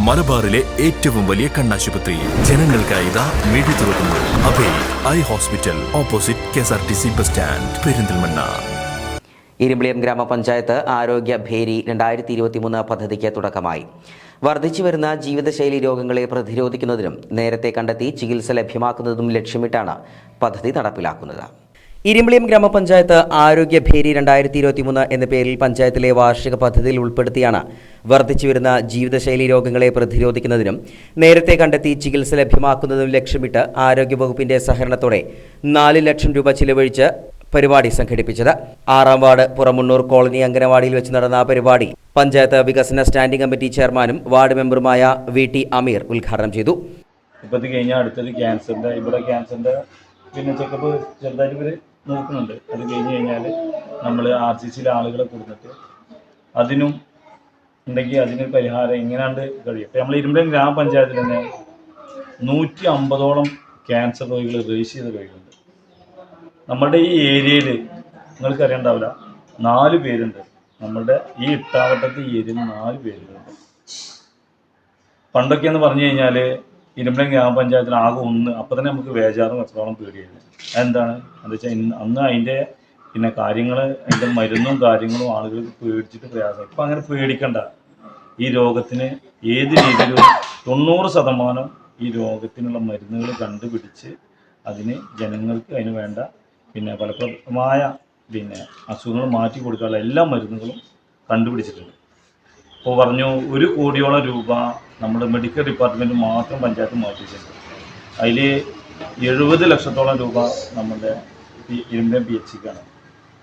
മലബാറിലെ ഏറ്റവും വലിയ കണ്ണാശുപത്രി ജനങ്ങൾക്കായി ഇതാ മിഴി തുറക്കുന്നു. Abhay eye hospital, opposite KSRTC bus stand, Perinthalmanna. Irimbiliyam ഗ്രാമപഞ്ചായത്ത് ആരോഗ്യ ഭേരി 2023 പദ്ധതിക്ക് തുടക്കമായി. വർദ്ധിച്ചുവരുന്ന ജീവിതശൈലി രോഗങ്ങളെ പ്രതിരോധിക്കുന്നതിനും നേരത്തെ കണ്ടെത്തി ചികിത്സ ലഭ്യമാക്കുന്നതും ലക്ഷ്യമിട്ടാണ് പദ്ധതി നടപ്പിലാക്കുന്നത്. ഇരുമ്പിളിയം ഗ്രാമപഞ്ചായത്ത് ആരോഗ്യ ഭേരി 2023 എന്ന പേരിൽ പഞ്ചായത്തിലെ വാർഷിക പദ്ധതിയിൽ ഉൾപ്പെടുത്തിയാണ് വർദ്ധിച്ചുവരുന്ന ജീവിതശൈലി രോഗങ്ങളെ പ്രതിരോധിക്കുന്നതിനും നേരത്തെ കണ്ടെത്തി ചികിത്സ ലഭ്യമാക്കുന്നതിനും ലക്ഷ്യമിട്ട് ആരോഗ്യവകുപ്പിന്റെ സഹകരണത്തോടെ 4 ലക്ഷം രൂപ ചിലവഴിച്ച് പരിപാടി സംഘടിപ്പിച്ചത്. 6-ാം വാർഡ് പുറമുണ്ണൂർ കോളനി അംഗനവാടിയിൽ വെച്ച് നടന്ന പരിപാടി പഞ്ചായത്ത് വികസന സ്റ്റാൻഡിംഗ് കമ്മിറ്റി ചെയർമാനും വാർഡ് മെമ്പറുമായ VT അമീർ ഉദ്ഘാടനം ചെയ്തു. ഇപ്പത് കഴിഞ്ഞാൽ അടുത്തത് ക്യാൻസറിൻ്റെ പിന്നെ ചെക്കപ്പ് ചെറുതായിട്ട് ഇവർ നോക്കുന്നുണ്ട്. അത് കഴിഞ്ഞ് കഴിഞ്ഞാൽ നമ്മൾ RCCയിലെ ആളുകളെ കൊടുത്തിട്ട് അതിനും ഉണ്ടെങ്കിൽ അതിന് പരിഹാരം എങ്ങനെയാണ്ട് കഴിയും. ഇപ്പോൾ നമ്മൾ ഇരുമ്പിളിയം ഗ്രാമപഞ്ചായത്തിൽ തന്നെ 150ഓളം ക്യാൻസർ രോഗികൾ രജിസ്റ്റർ ചെയ്ത രോഗികളുണ്ട്. നമ്മുടെ ഈ ഏരിയയിൽ നിങ്ങൾക്ക് അറിയണ്ടാവില്ല, 4 പേരുണ്ട്. നമ്മുടെ ഈ ഇട്ടാവട്ടത്തെ ഈ ഏരിയയിൽ 4 പേരുണ്ട്. പണ്ടൊക്കെയെന്ന് പറഞ്ഞു കഴിഞ്ഞാൽ ഇരുമ്പിളിയം ഗ്രാമപഞ്ചായത്തിൽ ആകെ 1. അപ്പോൾ തന്നെ നമുക്ക് വേജാറും എത്രത്തോളം പേടിയായിരുന്നു. അതെന്താണ് എന്താ വെച്ചാൽ അന്ന് അതിൻ്റെ പിന്നെ കാര്യങ്ങൾ, അതിൻ്റെ മരുന്നും കാര്യങ്ങളും ആളുകൾക്ക് പേടിച്ചിട്ട് പ്രയാസം. ഇപ്പം അങ്ങനെ പേടിക്കണ്ട. ഈ രോഗത്തിന് ഏത് രീതിയിലും 90% ഈ രോഗത്തിനുള്ള മരുന്നുകൾ കണ്ടുപിടിച്ച് അതിന് ജനങ്ങൾക്ക് അതിന് വേണ്ട പിന്നെ ഫലപ്രദമായ പിന്നെ അസുഖങ്ങൾ മാറ്റി കൊടുക്കാനുള്ള എല്ലാ മരുന്നുകളും കണ്ടുപിടിച്ചിട്ടുണ്ട്. ഇപ്പോൾ പറഞ്ഞു 1 കോടിയോളം രൂപ നമ്മുടെ മെഡിക്കൽ ഡിപ്പാർട്ട്മെൻറ്റ് മാത്രം പഞ്ചായത്ത് മാറ്റിയിട്ടുണ്ട്. അതിൽ 70 ലക്ഷത്തോളം രൂപ നമ്മുടെ ഇരുമ്പിളിയം PHCക്കാണ്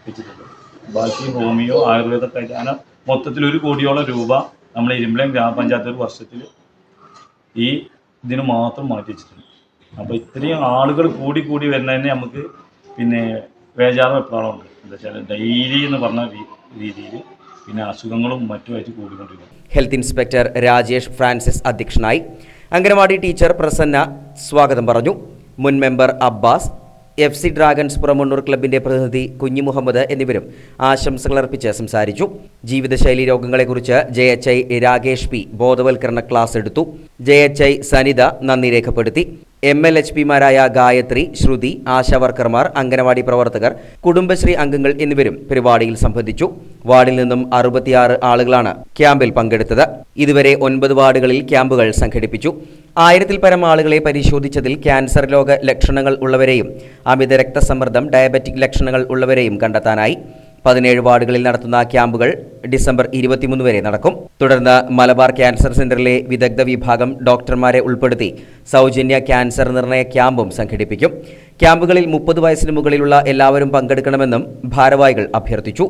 വെച്ചിട്ടുള്ളത്. ബാക്കി ഹോമിയോ ആയുർവേദമൊക്കെ ആയിട്ട് അങ്ങനെ മൊത്തത്തിൽ 1 കോടിയോളം രൂപ നമ്മൾ ഇരുമ്പിളിയം ഗ്രാമപഞ്ചായത്ത് ഒരു വർഷത്തിൽ ഈ ഇതിന് മാത്രം മാറ്റി വെച്ചിട്ടുണ്ട്. അപ്പോൾ ഇത്രയും ആളുകൾ കൂടി വരുന്നതിന് നമുക്ക് പിന്നെ വേജാറും എപ്പോഴും ഉണ്ട്. എന്താ വെച്ചാൽ ഡെയിലി എന്ന് പറഞ്ഞ രീതിയിൽ പിന്നെ അസുഖങ്ങളും മറ്റുമായിട്ട് കൂടിക്കൊണ്ടിരിക്കും. ഹെൽത്ത് ഇൻസ്പെക്ടർ രാജേഷ് ഫ്രാൻസിസ് അധ്യക്ഷനായി. അംഗനവാടി ടീച്ചർ പ്രസന്ന സ്വാഗതം പറഞ്ഞു. മുൻ മെമ്പർ അബ്ബാസ്, FC ഡ്രാഗൺസ് പുറമുണ്ണൂർ ക്ലബിന്റെ പ്രതിനിധി കുഞ്ഞി മുഹമ്മദ് എന്നിവരും ആശംസകൾ അർപ്പിച്ച് സംസാരിച്ചു. ജീവിതശൈലി രോഗങ്ങളെക്കുറിച്ച് JHI രാകേഷ് P ബോധവൽക്കരണ ക്ലാസ് എടുത്തു. JHI സനിത നന്ദി രേഖപ്പെടുത്തി. MLHPമാരായ ഗായത്രി, ശ്രുതി, ആശാവർക്കർമാർ, അംഗനവാടി പ്രവർത്തകർ, കുടുംബശ്രീ അംഗങ്ങൾ എന്നിവരും പരിപാടിയിൽ സംബന്ധിച്ചു. വാർഡിൽ നിന്നും 66 ആളുകളാണ് ക്യാമ്പിൽ പങ്കെടുത്തത്. ഇതുവരെ 9 വാർഡുകളിൽ ക്യാമ്പുകൾ സംഘടിപ്പിച്ചു. 1000-ൽ പരം ആളുകളെ പരിശോധിച്ചതിൽ ക്യാൻസർ രോഗ ലക്ഷണങ്ങൾ ഉള്ളവരെയും അമിത രക്തസമ്മർദ്ദം, ഡയബറ്റിക് ലക്ഷണങ്ങൾ ഉള്ളവരെയും കണ്ടെത്താനായി. 17 വാർഡുകളിൽ നടത്തുന്ന ക്യാമ്പുകൾ ഡിസംബർ 23 വരെ നടക്കും. തുടർന്ന് മലബാർ ക്യാൻസർ സെന്ററിലെ വിദഗ്ധ വിഭാഗം ഡോക്ടർമാരെ ഉൾപ്പെടുത്തി സൗജന്യ ക്യാൻസർ നിർണയ ക്യാമ്പും സംഘടിപ്പിക്കും. ക്യാമ്പുകളിൽ 30 വയസ്സിന് മുകളിലുള്ള എല്ലാവരും പങ്കെടുക്കണമെന്നും ഭാരവാഹികൾ അഭ്യർത്ഥിച്ചു.